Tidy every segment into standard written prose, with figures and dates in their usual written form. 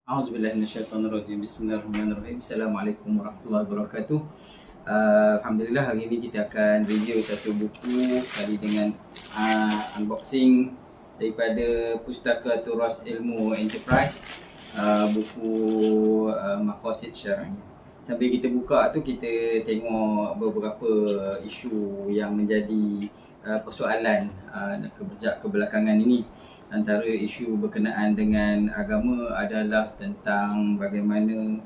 A'udzubillahi minasyaitonirrajim. Bismillahirrahmanirrahim. Assalamualaikum warahmatullahi wabarakatuh. Alhamdulillah, hari ini kita akan review satu buku kali dengan unboxing daripada Pustaka Turas Ilmu Enterprise, buku Maqasid Syar'iyah. Sambil kita buka tu, kita tengok beberapa isu yang menjadi persoalan kebelakangan ini. Antara isu berkenaan dengan agama adalah tentang bagaimana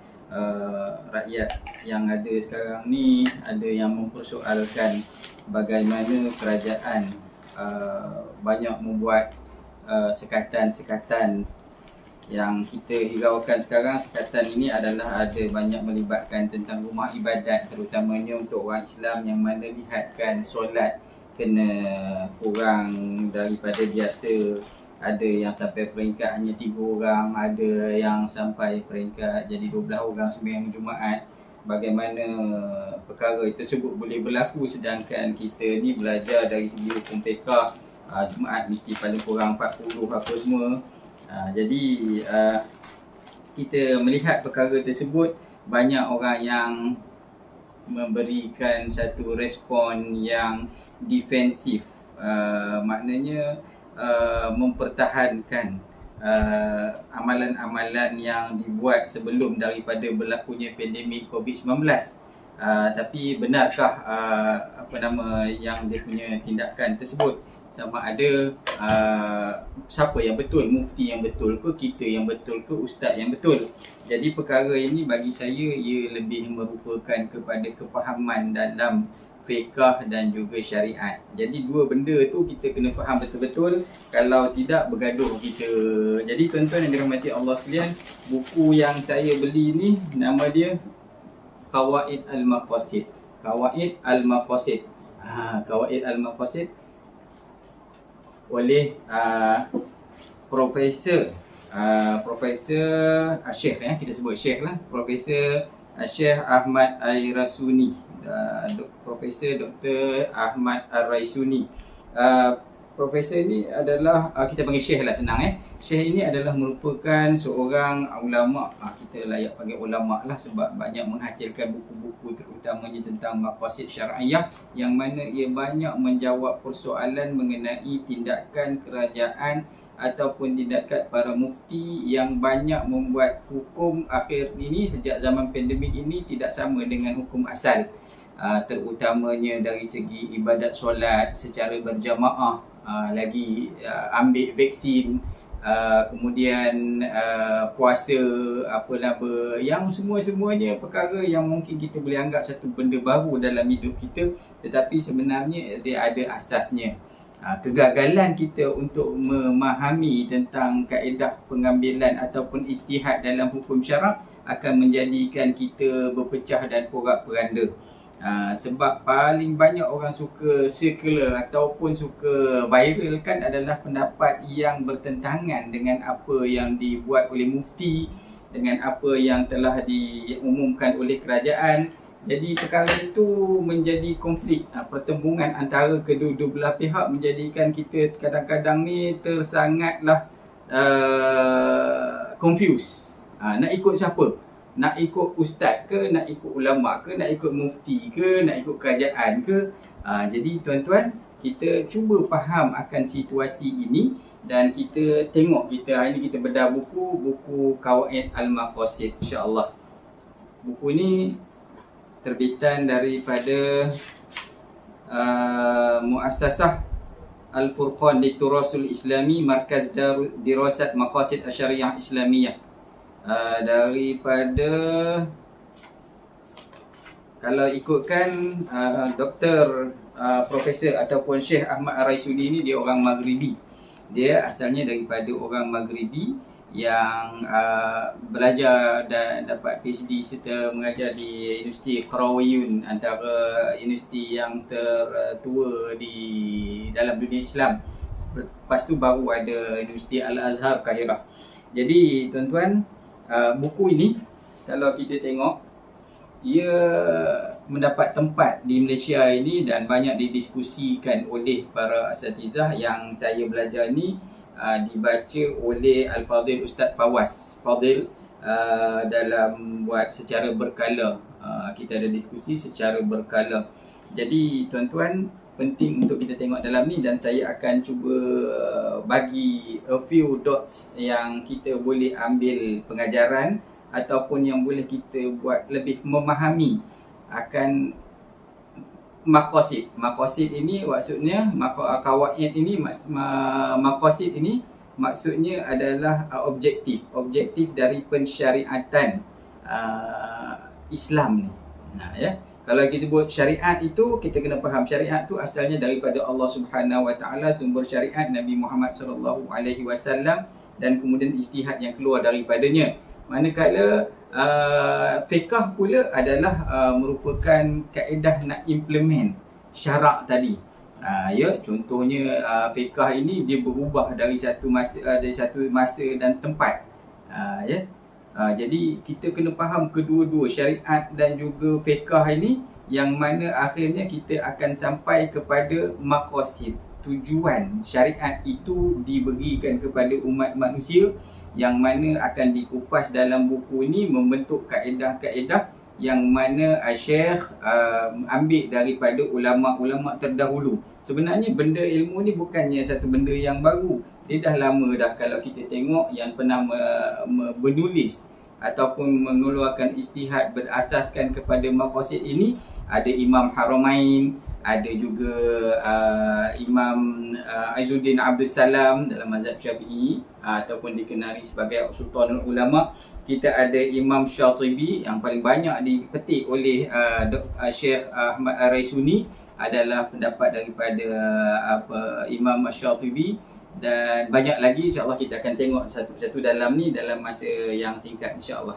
rakyat yang ada sekarang ni ada yang mempersoalkan bagaimana kerajaan banyak membuat sekatan-sekatan yang kita hiraukan sekarang. Sekatan ini adalah ada banyak melibatkan tentang rumah ibadat, terutamanya untuk orang Islam, yang mana dihadkan solat kena kurang daripada biasa. Ada yang sampai peringkat hanya 3 orang, ada yang sampai peringkat jadi 12 orang sembahyang Jumaat. Bagaimana perkara tersebut boleh berlaku sedangkan kita ni belajar dari segi hukum fiqh, Jumaat mesti paling kurang 40 apa semua. Jadi kita melihat perkara tersebut, banyak orang yang memberikan satu respon yang defensif, maknanya mempertahankan amalan-amalan yang dibuat sebelum daripada berlakunya pandemik COVID-19. Tapi benarkah yang dia punya tindakan tersebut? Sama ada siapa yang betul, mufti yang betul ke, kita yang betul ke, ustaz yang betul. Jadi perkara ini bagi saya ia lebih merupakan kepada kefahaman dalam fiqh dan juga syariat. Jadi dua benda tu kita kena faham betul-betul, kalau tidak bergaduh kita. Jadi tuan-tuan yang dirahmati Allah sekalian, buku yang saya beli ni nama dia Qawaid Al-Maqasid. Qawaid Al-Maqasid. Qawaid Al-Maqasid oleh Profesor Syekh, kita sebut Syekh lah, Profesor Syekh Ahmad Al-Raisuni, Profesor Dr. Ahmad Al-Raisuni. Profesor ini adalah, kita panggil Syekh lah, senang Syekh ini adalah merupakan seorang ulama, kita layak panggil ulama lah sebab banyak menghasilkan buku-buku terutamanya tentang maqasid syar'iyah, yang mana ia banyak menjawab persoalan mengenai tindakan kerajaan ataupun tindakan para mufti yang banyak membuat hukum akhir ini sejak zaman pandemik ini tidak sama dengan hukum asal, terutamanya dari segi ibadat solat secara berjamaah, lagi ambil vaksin, kemudian puasa, yang semua-semuanya perkara yang mungkin kita boleh anggap satu benda baru dalam hidup kita, tetapi sebenarnya dia ada asasnya. Kegagalan kita untuk memahami tentang kaedah pengambilan ataupun ijtihad dalam hukum syarak akan menjadikan kita berpecah dan porak-poranda. Sebab paling banyak orang suka circular ataupun suka viralkan adalah pendapat yang bertentangan dengan apa yang dibuat oleh mufti, dengan apa yang telah diumumkan oleh kerajaan. Jadi perkara itu menjadi konflik, pertembungan antara kedua-dua belah pihak, menjadikan kita kadang-kadang ni tersangatlah confused. Nak ikut siapa? Nak ikut ustaz ke, nak ikut ulama ke, nak ikut mufti ke, nak ikut kerajaan ke? Jadi tuan-tuan, kita cuba faham akan situasi ini dan kita tengok, hari ini kita bedah buku Qawaid Al-Maqasid, insya-Allah. Buku ini terbitan daripada Muassasah Al-Furqan Liturasul Islami, Markaz Dirasat Maqasid Syariah Islamiyah. Daripada, kalau ikutkan Dr. Profesor ataupun Syekh Ahmad Al-Raisuni ni, dia orang Maghribi. Dia asalnya daripada orang Maghribi yang belajar dan dapat PhD serta mengajar di Universiti Qarawiyun, antara universiti yang tertua di dalam dunia Islam. Lepas tu baru ada Universiti Al-Azhar Kahirah. Jadi tuan-tuan, buku ini kalau kita tengok, ia mendapat tempat di Malaysia ini dan banyak didiskusikan oleh para asatizah. Yang saya belajar ni dibaca oleh Al-Fadhil Ustaz Fawaz Fadhil dalam buat secara berkala. Kita ada diskusi secara berkala. Jadi tuan-tuan, penting untuk kita tengok dalam ni, dan saya akan cuba bagi a few dots yang kita boleh ambil pengajaran ataupun yang boleh kita buat lebih memahami akan maqasid. Maqasid ini maksudnya qawaid ini, maqasid ini maksudnya adalah objektif dari pensyariatan Islam ni. Ya. Kalau kita buat syariat itu, kita kena faham syariat tu asalnya daripada Allah Subhanahu Wa Taala, sumber syariat Nabi Muhammad sallallahu alaihi wasallam, dan kemudian ijtihad yang keluar daripadanya. Manakala fiqh pula adalah merupakan kaedah nak implement syarak tadi. Ya, contohnya fiqh ini dia berubah dari satu masa dan tempat. Ya. Jadi kita kena faham kedua-dua, syariat dan juga fiqh ini, yang mana akhirnya kita akan sampai kepada maqasid. Tujuan syariat itu diberikan kepada umat manusia, yang mana akan dikupas dalam buku ini membentuk kaedah-kaedah yang mana Syekh ambil daripada ulama-ulama terdahulu. Sebenarnya benda ilmu ni bukannya satu benda yang baru. Dia dah lama dah. Kalau kita tengok yang pernah menulis ataupun mengeluarkan ijtihad berasaskan kepada maqasid ini, ada Imam Haramain, ada juga Imam Izzuddin Abdul Salam dalam mazhab Syafi'i, ataupun dikenali sebagai Sultanul Ulama. Kita ada Imam Syatibi, yang paling banyak dipetik oleh Syekh Ahmad Ar-Raisuni adalah pendapat daripada Imam Syatibi, dan banyak lagi. InsyaAllah kita akan tengok satu-satu dalam ni dalam masa yang singkat, insyaAllah.